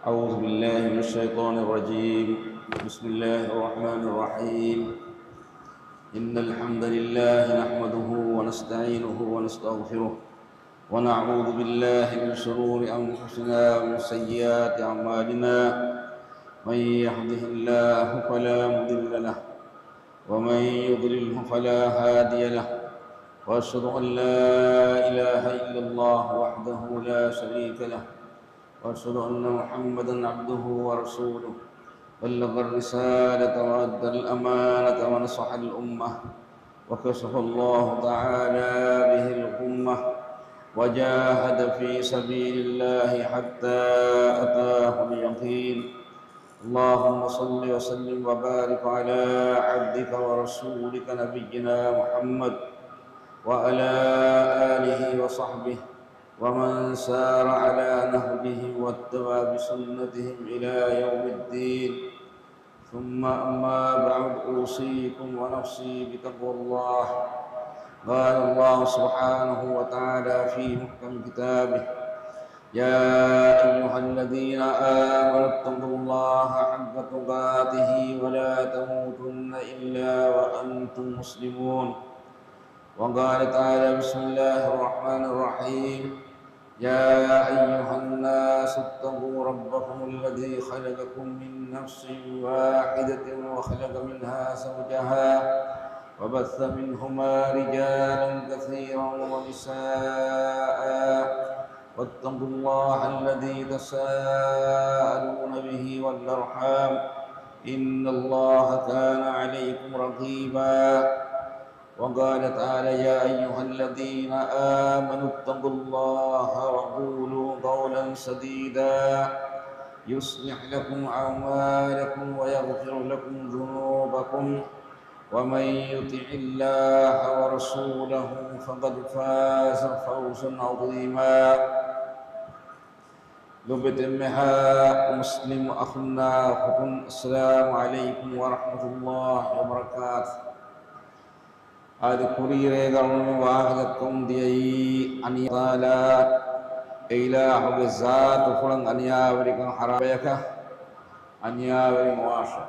أعوذ بالله من الشيطان الرجيم. بسم الله الرحمن الرحيم. إن الحمد لله نحمده ونستعينه ونستغفره ونعوذ بالله من شرور أنفسنا ومن سيئات أعمالنا. من يهده الله فلا مضل له ومن يضلله فلا هادي له، وأشهد أن لا إله إلا الله وحده لا شريك له، وأشهد أن محمدًا عبده ورسوله. بلغ الرسالة وأدى الأمانة ونصح الأمة، وكشف الله تعالى به الغمة، وجاهد في سبيل الله حتى أتاه اليقين. اللهم صل وسلم وبارك على عبدك ورسولك نبينا محمد وعلى آله وصحبه ومن سار على نهجه واتبع بسنتهم إلى يوم الدين. ثم أما بعد، أوصيكم ونفسي بتقوى الله. قال الله سبحانه وتعالى في محكم كتابه: يا أيها الذين آمنوا اتقوا الله حق تقاته ولا تموتن إلا وأنتم مسلمون. وقال تعالى: بسم الله الرحمن الرحيم. يا أيها الناس اتقوا ربكم الذي خلقكم من نفس واحدة وخلق منها زوجها وبث منهما رجالا كثيرا ونساء، واتقوا الله الذي تساءلون به والأرحام، إن الله كان عليكم رقيبا. وقال تعالى: يا أيها الذين آمنوا اتقوا الله وقولوا قولا سديدا يصلح لكم أعمالكم ويغفر لكم ذنوبكم، ومن يطع الله ورسوله فقد فاز فوزا عظيما. لبتمها مسلم أخنا فكن. السلام عليكم ورحمة الله وبركاته. هذا كوريرة قرن واحدكم ديي أني تعالى إله بالذات وفلان أنيا وريكم حرابيك أنيا وريكم واشا.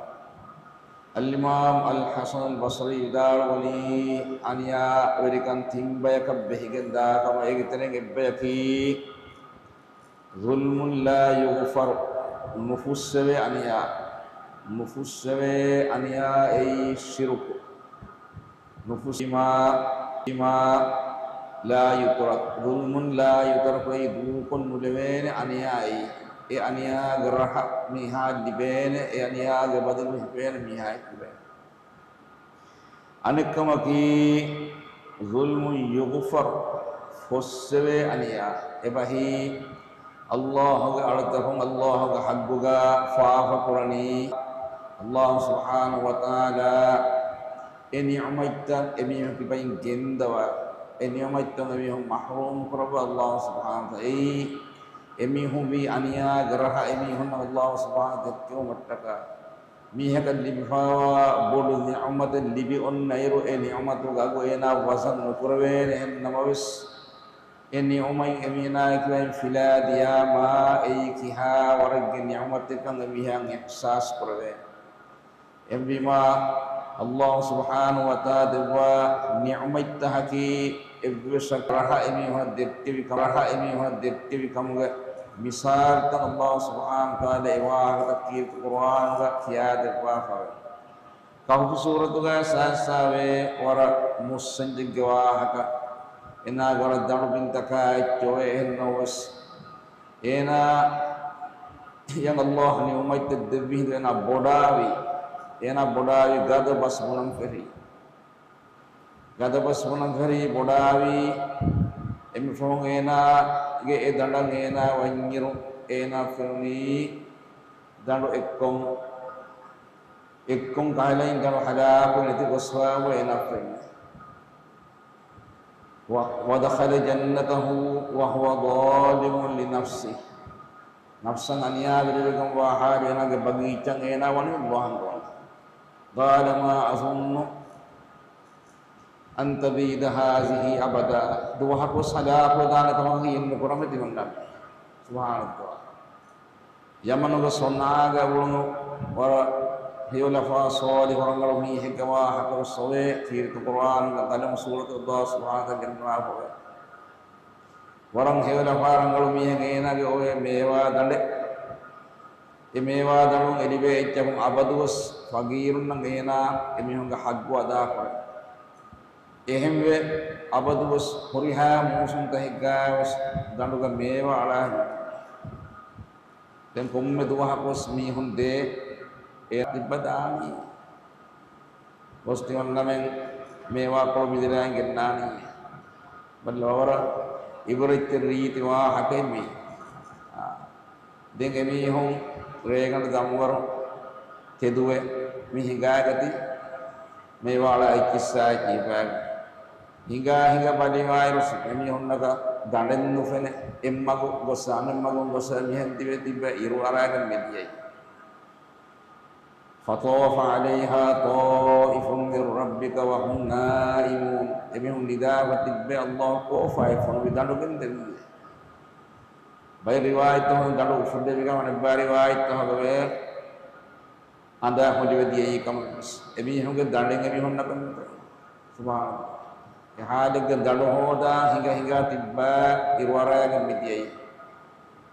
الإمام الحسن البصري دار ولي أنيا وريكم تيمبيك بهجن دا كما يقترن إبيكي ظلم لا يغفر. مفسوي أنيا أي شرك. نفوس ما لا يترك. ظلم لا يترك. يدوكن نلوين أنياء أنياء غرح ميهاد دبين أنياء غبدل مهبين ميهاد دبين. أنكما كي ظلم يغفر فسوي أنياء إبهي الله أردتهم الله حقوقا فاف قرني الله سبحانه وتعالى إني عميتا إميهم كبين جندوا إني عميتا إميهم محروم قرب الله سبحانه وتعالى. إميهم بي أنيا غرها إميهم الله سبحانه وتعالى متكا ميهك اللي بفاوا بول نعمة اللي بيون نيرو إني عمتو غاغو إنا وزن نقربين إن نموس إني عمي إمينا كبين فلا دياما إيكها ورق نعمتك نميها إحساس قربين إمبما الله سبحانه وتعالى ونعمت حكي إبشكرها إمي هدتي بكرها إمي هدتي بكمغ مثال تن الله سبحانه وتعالى إواه تكير القرآن وكياد الوافع كهف سورة ساساوي ورا مسنج جواهك إنا ورا دار بنتك جوه النوس إنا يا الله نعمت الدبيه لنا بوداوي ಏನ ಬೊಡಾವಿ ಗದ ಬಸ್ ಮುನಂ ಫೆರಿ ಬೊಡಾವಿ ಎಮಿ ಫೋಂಗ್ ಏನ ಗೆ ಎ ದಂಡಂಗ್ ಏನ ವಂಗಿರು ಏನ ಫೆರ್ನಿ ದಂಡು ಎಕ್ಕಂ ಕಾಲೈನ್ ಗನ ಹಲಾಬು ನತಿ ಬಸ್ವಾಬು ಏನ ಫೆರ್ನಿ ودخل جنته وهو ظالم لنفسه نفسا أنيا بريكم وحال أنا بغيتشان أنا وني بوهان قال ما أظن أن تبيد هذه أبدا. دوها كو صلاة ودانا تمام ين مكرمة ديننا سبحان الله. yamanuga sonnaga wulungu wara hiyulafa soli horangalu mi hikama hakau sowe tirtu Quran ga dalam surat Allah subhanahu wa ta'ala warang hiyulafa rangalu mi hengena ge owe mewa dande e mewa dalu elibe ichapun abadus fagirun ngena emihunga haggu ada kore ehemwe abadus horiha musun tahiggawas daluga mewa ala dan komme dua hapus mi hunde e tibadani postingan namen mewa ko midira ngennani balawara iburit riti wa hakemi denge mi hon regan damwar teduwe mi hingagati mewa ala ikissa kibag hingga pada virus mi honnaga danden nufene emmago gosame emmago gosame hen tiba iru aragan mediyai fatawafa alaiha ta'ifun min rabbika wa hum naimun emihun lidawa tibbe Allah ko faifun bidandu gendem bay riwayat to dandu fudde biga man ba riwayat to be anda hodiwe diyai kam emihun ge danden emihun nakam subhanallah halig dalu hoda hingga tibba irwara ga midiyai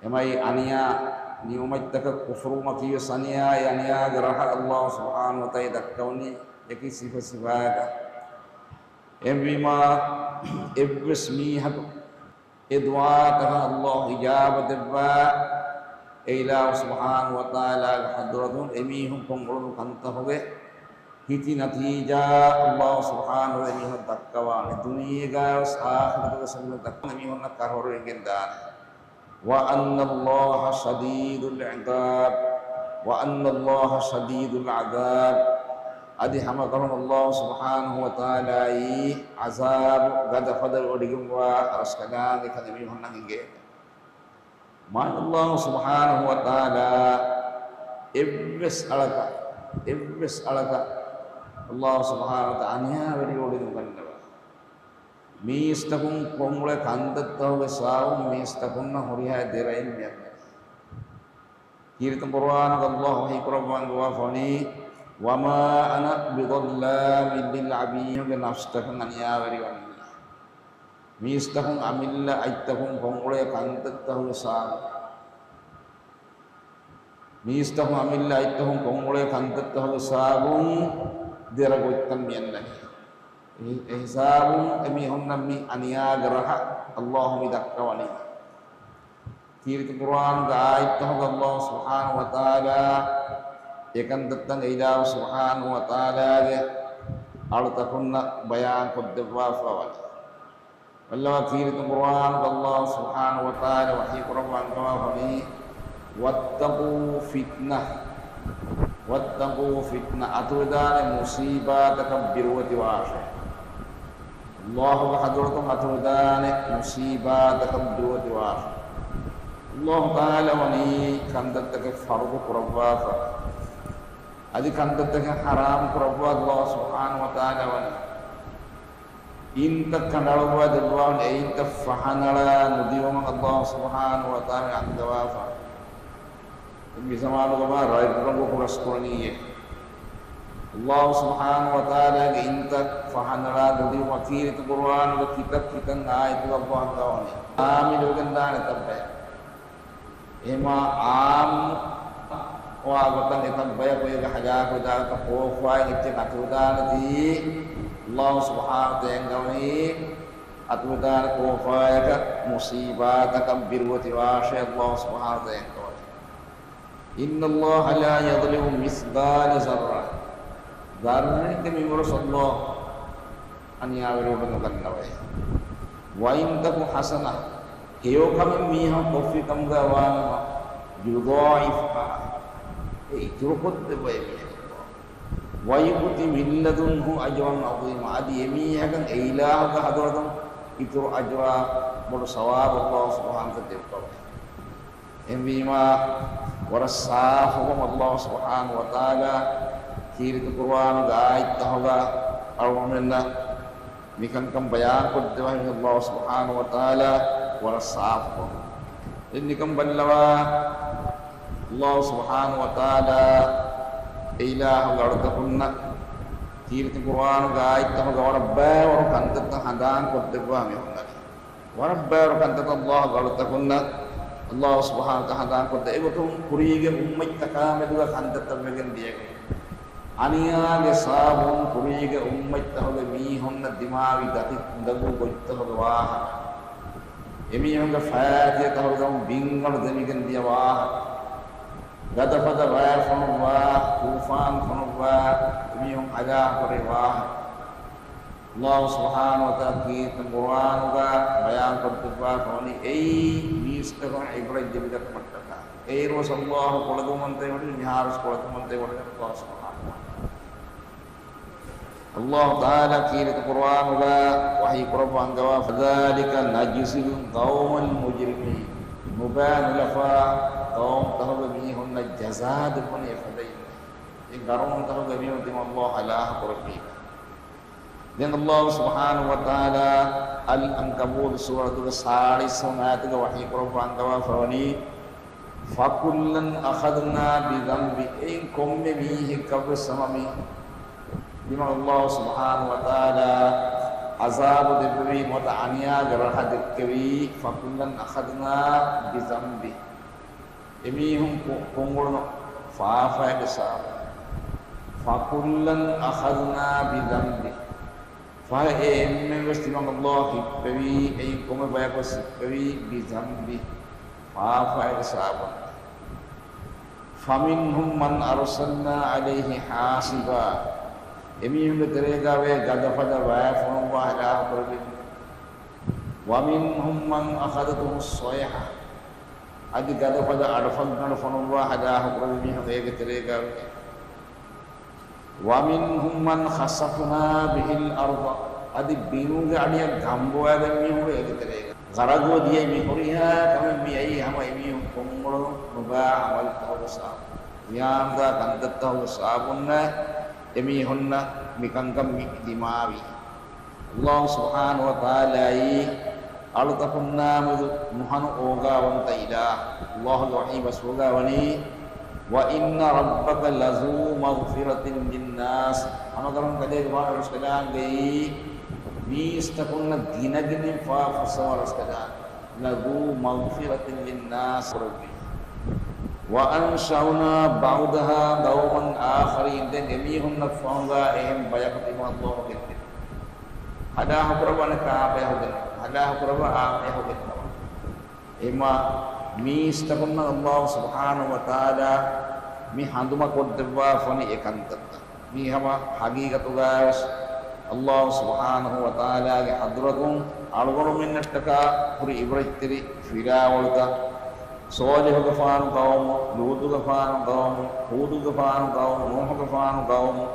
emai aniya ni umat tak kufru makiyo saniya yaniya garaha Allah subhanahu wa ta'ala kauni yaki sifat embima ibsmi hak idwa ta Allah ijabat ba ila subhanahu wa ta'ala hadratun emihum pongulun kanta hoge hiti natija Allah subhanahu wa ta'ala takkawan dunia ga akhirat ga samna takkan mi honna karhoro engendan wa anna Allah shadidul iqab wa anna Allah shadidul adab adi hamakarum Allah subhanahu wa ta'ala azab gada fadal odigum wa raskana ga kan mi honna engge man Allah subhanahu wa ta'ala iblis alaka Allah subhanahu wa ta'ala beri odin kannawa mistakun komule kandat tawge saum mistakun na horiha derain mir kirtan Quran Allah hi Quran wa fani wa ma ana bidallamin lil abid ge nafstakun aniya beri wani mistakun amilla aitakun komule kandat tawge saum mistakun amilla aitakun komule kandat tawge saum dera goitan mianna ihsabun emi honna mi aniya garaha Allah mi dakkawani kirit Quran ga ayat Allah subhanahu wa ta'ala ekan datang ila subhanahu wa ta'ala ge alta kunna bayan qadwa fawal wallahu kirit Quran Allah subhanahu wa ta'ala wa hi Quran wa fani wattaqu fitnah atudane musibah takabbiru wa tiwasha Allah hadratum atudane musibah takabbiru wa tiwasha Allah ta'ala wani kandat take fardu qurabba adi kandat take haram qurabba Allah subhanahu wa ta'ala wani inta kanalwa dalwa inta fahanala nudiwam Allah subhanahu wa ta'ala andawafa bisa malu kama rai kurang kuras kurangnya Allah subhanahu wa ta'ala ke intak fahanara dari wakil itu Quran ke kita ngai itu Allah kawan amin dengan dan tabay ema am wa agatan tabay ko yung haja ko da ka profile itu atudan di Allah subhanahu wa ta'ala kami atudan profile ka musibah takbir wa tiwasha Allah subhanahu wa ta'ala Inna Allah la yadlimu misqala zarrah. Zarrah ke mimurus Allah aniya wero banokan nawai. Wa in taku hasanah hiyo kami miha kofi kam gawana yudhaifha jurukut bay wa yuti min ladunhu ajran azima adi miha kan ilah ka hadratum itu ajra bol sawab Allah subhanahu wa ta'ala. Embima warasahum Allah subhanahu wa ta'ala kiri tu Quran gaib tahoga alhamdulillah mikan kam bayan ko dewa Allah subhanahu wa ta'ala warasahum ini kam banlawa Allah subhanahu wa ta'ala ilahu gardakunna kirti Qur'an gaaytahu gawarabba wa kantatta hadan koddebwa mi honnari warabba wa kantatta Allah gardakunna Allah subhanahu wa ta'ala hadan kodde egotum kurige ummit takameduga kantatta vegen diye aniyage sabun kurige ummit tahoge mi honna dimawi dati ndagu goittahoge waha emi honga faatiya tahoge bingal demigen diya waha Gadafada wayar fanubwa, tufan fanubwa, tumiyong ada pariwah. Allah subhanahu wa ta'ala kita Quran ga bayan kartubwa koni mister kon ibrahim jabigat mattaka. Rasulullah qoladu mante wadi nihar qoladu mante wadi Allah subhanahu wa ta'ala. Allah ta'ala kita Quran ga wahyi Quran ga fadzalika najzil qaumal mujrimin. Muban lafa kaum tahu gami honna jazad pun efadai in garon tahu gami honna Allah alah qurbi dan Allah subhanahu wa ta'ala al-ankabut surah 40 ayat ke wahyi Quran gawa fawani fakullan akhadna bi dhanbi in komme bihi kabr samami bima Allah subhanahu wa ta'ala azab debbi muta'aniya garah dekwi fakullan akhadna bi dhanbi emihum kongol faafa besar fakullan akhadna bi dhanbi fa emme vestimang Allah hikwi ei kome bayakos hikwi bi dhanbi faafa besar faminhum man arsalna alaihi hasiba emihum terega we gadafada wa fon wa ala qurbi wa minhum man akhadatuhu as-sayha adi gadafada arfan kan fon wa ala qurbi hege terega wa minhum man khasafna bihil ardh adi binu ga adiya gambo aga mi hege terega garago diye mi horiha kami mi ai hama mi kongolo muba amal tawsa yam da kandat tawsa bunna emi honna mikangkam dimawi Allah subhanahu wa ta'ala altafunna muhan oga wanta ila Allah wahi basuga wani wa inna rabbaka lazu maghfiratin linnas anagaram kade wa ruskadan gai mistakunna dinagini fa fasawar ruskadan lazu maghfiratin linnas rabbi wa ansha'na ba'daha qauman akharin dan emihum nafanga ehem bayak ima Allah gitu ada habrabana ka apa hogan ada habraba apa hogan ema mistakunna Allah subhanahu wa ta'ala mi handuma kodwa fani ekantat mi hama haqiqatu guys Allah subhanahu wa ta'ala ge hadratun algonu minnataka puri ibrahitri firawalta Soleh gafan kaum, Lut gafan kaum, Hud gafan kaum, Nuh gafan kaum,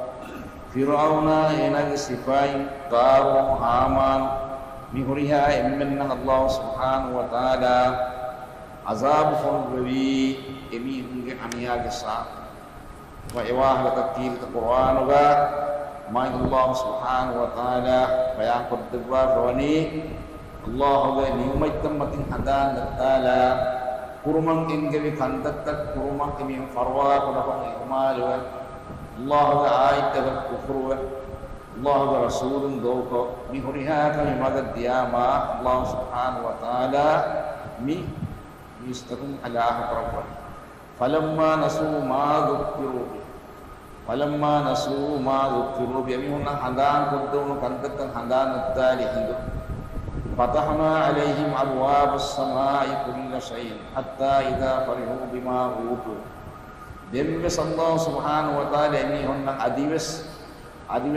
Fir'auna enagi sifai, Qarun, Haman, mihuriha emmenna Allah subhanahu wa ta'ala azab fulwi emi hunge aniya gesa wa ewah latakil Qur'an ga ma Allah subhanahu wa ta'ala bayan kodwa fawani Allah ga niumait tamatin hadan ta'ala kurumang ingevi kantattak kurumang imi farwa kodapang ikmal wa Allah ga ayat ga kufur wa Allah ga rasulun doko mi huriha kami magad diyama Allah subhanahu wa ta'ala mi istakum ala rabban falamma nasu ma dhukiru bi ami hunna handan koddo kantattak handan tali hindu فتحنا عليهم أبواب السماء كل شيء حتى إذا فرحوا بما أوتوا دمس الله سبحانه وتعالى ini honang adiwes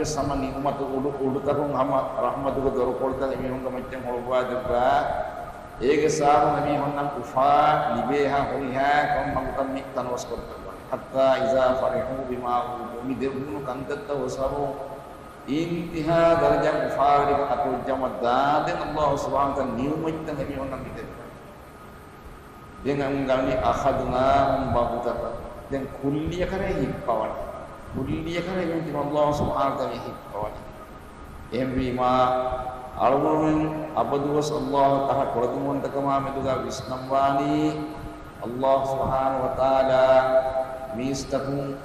sama nikmat udu tahung hama rahmat ko dor kolta ini honga macam holwa debba ege saru ini honang ufa libeha holiha kom mangtam mik tanwas kolta hatta iza farihu bima utu mi debnu kantat wasaru intiha darajat farid atau jamat dan Allah subhanahu wa ta'ala niumait dan kami orang kita dengan kami akhadna bagutata dan kulliya kare hippawan kulliya kare yang Allah subhanahu wa ta'ala hippawan emri ma algomen abaduwas Allah taha koratumon takama meduga visnambani Allah subhanahu wa ta'ala mistakun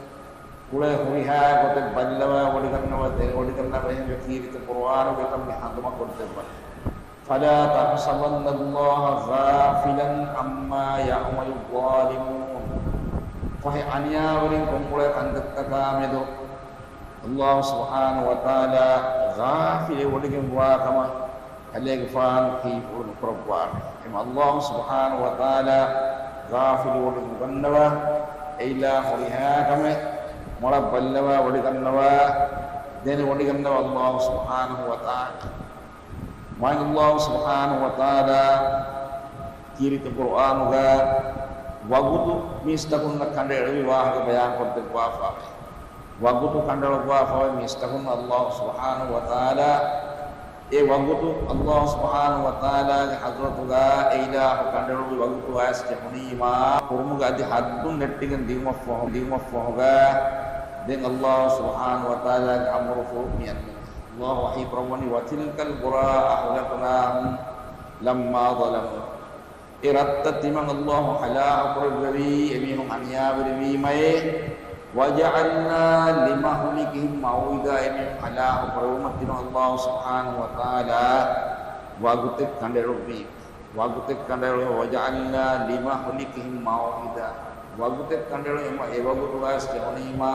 kule huriha gote ballawa wadikannawa hen kiri te Qur'an be kam haduma korte ba fala tahsabanna Allah ghafilan amma ya'malu zalimun fahi aniya warin kongkule kandatta kamedo Allah subhanahu wa ta'ala ghafile wadikan wa kama halege fan ki purun korwa Allah subhanahu wa ta'ala ghafil wadikan gannawa ila huriha kame mola ballawa wadikannawa den wadikannawa Allah subhanahu wa ta'ala ma Allah subhanahu wa ta'ala kiri te Qur'an ga wagutu mistakun kande wiwah ga bayan korte wafa wagutu kandal wafa mistakun Allah subhanahu wa ta'ala e wagutu Allah subhanahu wa ta'ala hadratu ga ila kandal wagutu as jahuni ma kurmu ga di haddun nettigan dimafo ga den Allah subhanahu wa ta'ala amru fumiyan Allah wahi prawani wa tilkal qura ahlaknahum lamma zalamu iratta timang Allah hala aqrabi emihum anya beri mai waja'alna limahlikihim mauida emihum hala aqrabi timang Allah subhanahu wa ta'ala wagutek kanderobi waja'alna limahlikihim mauida wagutek kandero ema e wagutu as keonima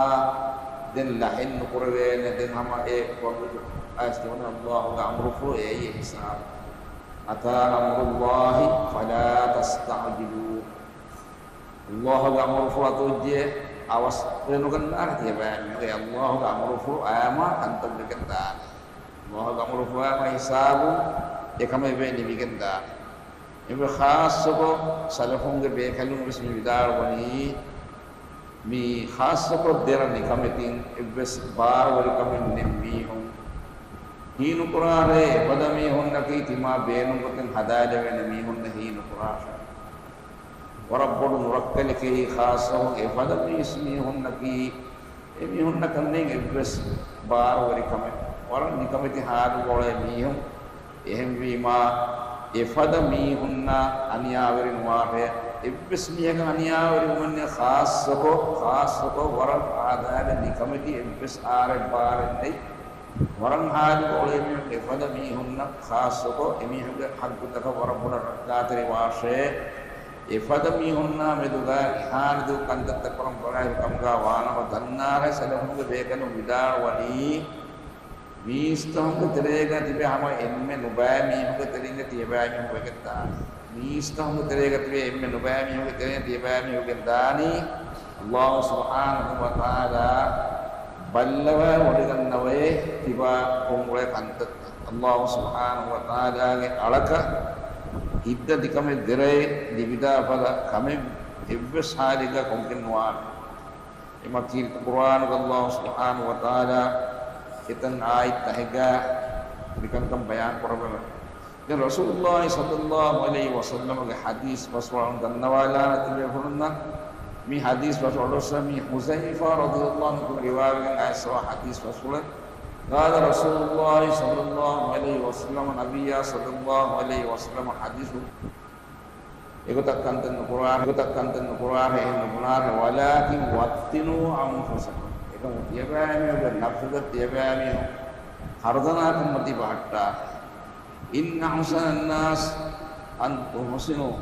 den lahin nukurwe ne den hama e wagutu as keona Allah ga amrufu e hisab ata amrullahi fala tasta'jilu Allah ga amrufu atuje awas renukan arti ba e Allah ga amrufu ama antum dikenta Allah ga amrufu ama hisabu e kame be ni bigenda ibe khas ko salafon ge be kalum bismi bidar wani mi khas ko dera ni kametin ibes bar wali kamen nemmi hon hinu qurare badami hon naki tima beenum koten hadade wen mi hon hinu qurare warabbul murakkal ki khas ho e badami ismi hon naki emi hon nakanne ibes bar wali kamen waran ni kameti hadu gole mi hon ehem wi ma efada mi hunna aniyawerin wahe ibismiyaga aniyawerin manne khas ko waran adada ni kamati ibis are bare nei waran hadu ole mi efada mi hunna khas ko emi huge hakku taka warabuna rakatri washe efada mi hunna meduga ihan du kandatta parampara kamga wana dannare salahunge bekanu vidar wali Mistahum ke terega tiba hama emme nubai mi hum ke terega tiba mi hum ke ta mistahum ke terega tiba emme nubai mi hum ke terega tiba mi hum ke dani Allah subhanahu wa ta'ala ballawa wadigan nawe tiba kumule kantat Allah subhanahu wa ta'ala ke alaka idda dikame dire dibida pada kame ibs haliga kumkin wan imakir Quran Allah subhanahu wa ta'ala kita ayat tahiga berikan bayan korban dan Rasulullah sallallahu alaihi wasallam ke hadis paswaran dan nawala tilafurna mi hadis paswaran mi Huzaifah radhiyallahu anhu riwayat aswa hadis paswaran qala Rasulullah sallallahu alaihi wasallam nabiyya sallallahu alaihi wasallam hadis ikutakkan tan Quran yang benar walakin wattinu anfusakum tiabami uga nafsuga tiabami hardana kamati bahatta inna ahsanan nas antum husinu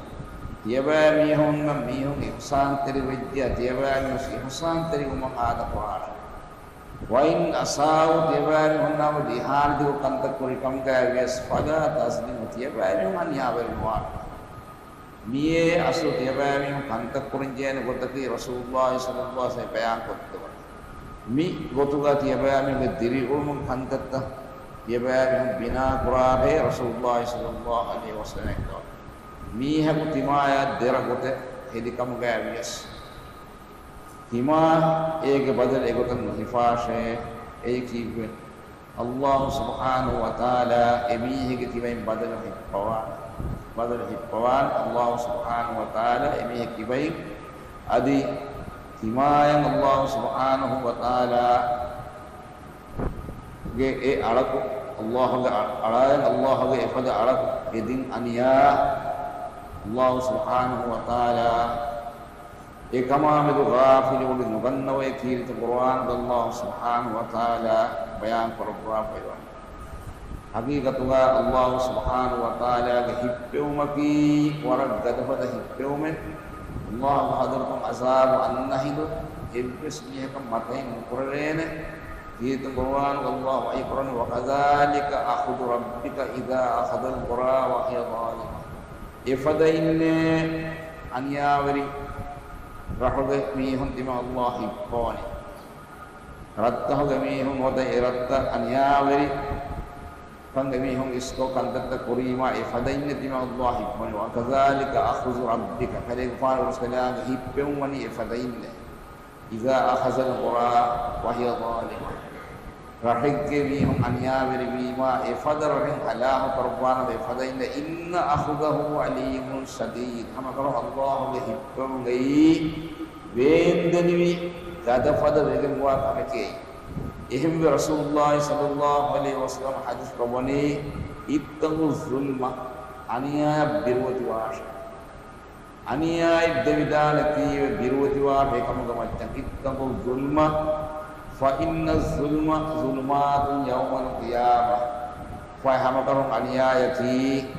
tiabami honna mihun ihsan teri vidya tiabami ihsan teri umahada pahara wa in asau tiabami honna dihan di kantak kuri kamga yes pada tasdim tiabami man yawer muar miye asu tiabami kantak kurin jen godaki Rasulullah sallallahu alaihi wasallam bayan kotto mi gotuga tiabami ke diri ulum kantatta tiabami bina qurabe Rasulullah sallallahu alaihi wasallam mi hamu timaya dera gote hedikam gavias tima ek badal egotan hifashe eki Allah subhanahu wa ta'ala emi hege timay badal hipawan Allah subhanahu wa ta'ala emi hege timay adi himayang Allah subhanahu wa ta'ala ge alaku Allah ge alayan Allah ge pada alaku edin aniya Allah subhanahu wa ta'ala ekama medu ghafili uli nuganna wa kiri to Quran Allah subhanahu wa ta'ala bayan korpora paywa haqiqatuga Allah subhanahu wa ta'ala ge hippewmaki warak gadafada hippewme Allah hadratum azab annahidu iblis mihakam matain qur'ane kiri to Quran Allah wa Quran wa kadzalika akhudhu rabbika idza akhadha al-qura wa hiya zalimah ifadainne aniyawari rahoge mihun tima Allah hippone ratta hoge mihun hoda iratta aniyawari pangge mihun isko kantatta kurima ifadainne tima Allah hippone wa kadzalika akhudhu rabbika kale faru salam hippum wani ifadainne idza akhadha al-qura wa hiya zalimah rahigge mihun aniyawari bima ifadarin alah qurbana ifadainne inna akhdahu alimun shadid hamakaro Allah ge hippum gai vendanivi gadafada vegen wa kameke ehim bi Rasulullah sallallahu alaihi wasallam hadis kabani ittaqu zulma aniyaya birwati washa aniyaya devidalati birwati wa bekam gamacca ittaqu zulma fa inna zulma zulmatun yawmal qiyamah fa hamakaro aniyayati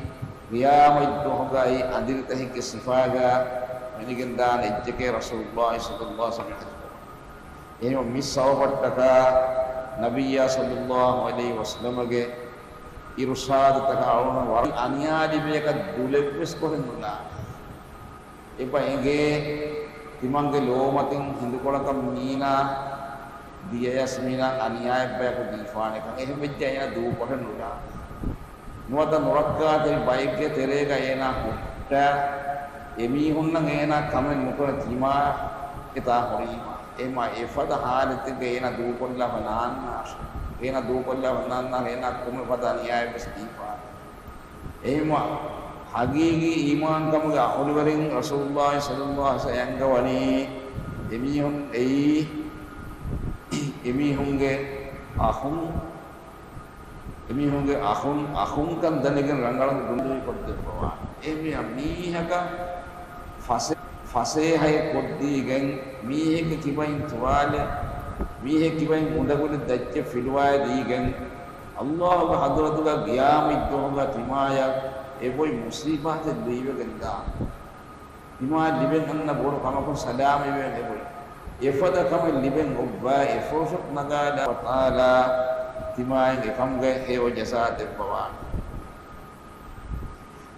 qiyamah itu hogai andirtahi ke sifaga menigendan ejjeke Rasulullah sallallahu alaihi wasallam ini misawpattaka nabiyya sallallahu alaihi wasallam ge irshad taka awna war aniyadi beka duleppes ko henduna epa enge timange lomatin hindukolaka mina diya yasmina aniyay beka difane kan ehe bejja ena du ko henduna nuwata nurakka teri baike terega ena hutta emi hunna ena kamen nukona tima kita horima ema efada halite geena du kolla bananna ena du kolla bananna ena kume pada niyay bestifa ema hagigi iman kamuge ahulwarin Rasulullah sallallahu alaihi wasallam gawani emihunge ahun kan danigen rangalan dundu kodde bawa emi amihaka fase hay koddi gen miheke kibain tuwale mihe kibain mundagule dacce filwaye digen Allah ga hadratuga qiyamit doga timaya e boy musibate diwe ganda timaya diben anna bor kamakon salam e boy efada kam liben obba e fosok nagada wa taala timaya ge kamge e o jasate bawa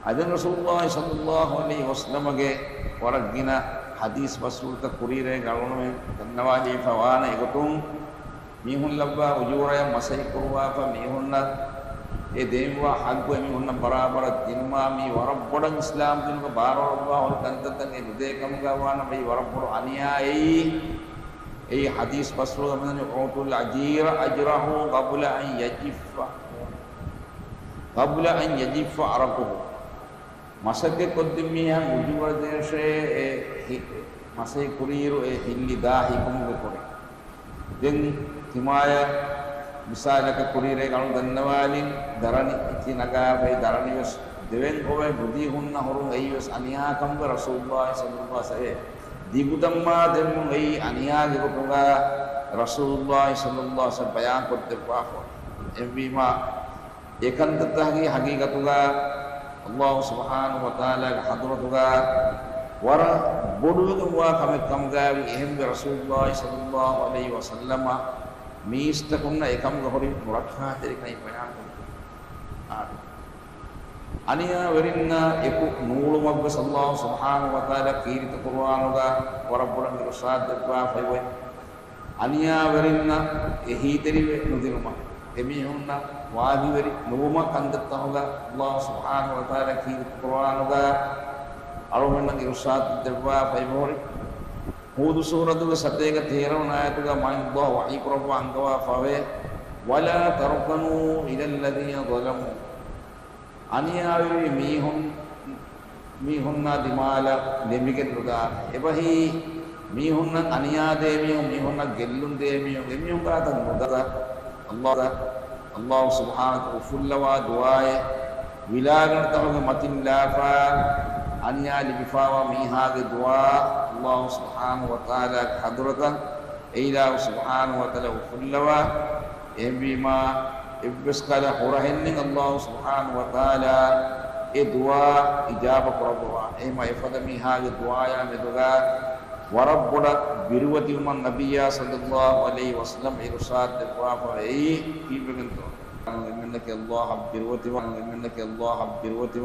adan Rasulullah sallallahu alaihi wasallam ge waragina hadis basulta kurire galonme tannawaji fawana igutum mihun labba ujura masai kurwa fa mihunna e dewa haggo mihunna barabara dinma mi warabbodan islam din ko baro Allah wal kantatan e de kam gawana mai warabbo aniya e hadis basul man utul ajira ajrahu qabla an yajiffa araquhu masake koddimihan ujura deshe masai kuriru hilli dahi kumge kore den timaya misala ka kurire galu dannawalin darani itinaga bai darani wes dewen owe budi hunna horun ayus aniya kam Rasulullah sallallahu alaihi wasallam digutamma dem ei aniya ge koga Rasulullah sallallahu alaihi wasallam bayan kotte wafo embima ekantatahi haqiqatuga Allah subhanahu wa ta'ala hadratuga wara bodu wa kam gawi ehim Rasulullah sallallahu alaihi wasallam mistakunna ekam gahori murakha teri kai bayan aniya werinna eku nulu mabba sallallahu subhanahu wa ta'ala kiri to qur'anuga warabbul irsad wa faywe aniya werinna ehi teri nudiruma emihunna वाहिवरी नवमा कंदत्ता होगा अल्लाह सुब्हानहु व तआला की कुरान होगा अरुमन इरशाद दरवा फैमोरी हूद सूरत के सते के 13 आयत का मान अल्लाह वही प्रभु अंगवा फवे वला तरकनु इलल लदीन ज़लमु अनियावी मीहुन्ना दिमाला नेमिके दुदा एबही मीहुन्ना अनिया देमियो मीहुन्ना गेल्लुन देमियो एमियो का तनुदा Allah subhanahu wa ta'ala duaye wilagan tahu matin lafa أنيال بفاوى ميهاج دعاء الله سبحانه وتعالى حضرة إله سبحانه وتعالى فلوا بما إبسكال حرهن الله سبحانه وتعالى دعاء إجابة ربوا إما إفضل ميهاج دعاء مدعا وربنا بروتي من نبي صلى الله عليه وسلم إرشاد الوافع في بنتو منك الله بروتي منك الله بروتي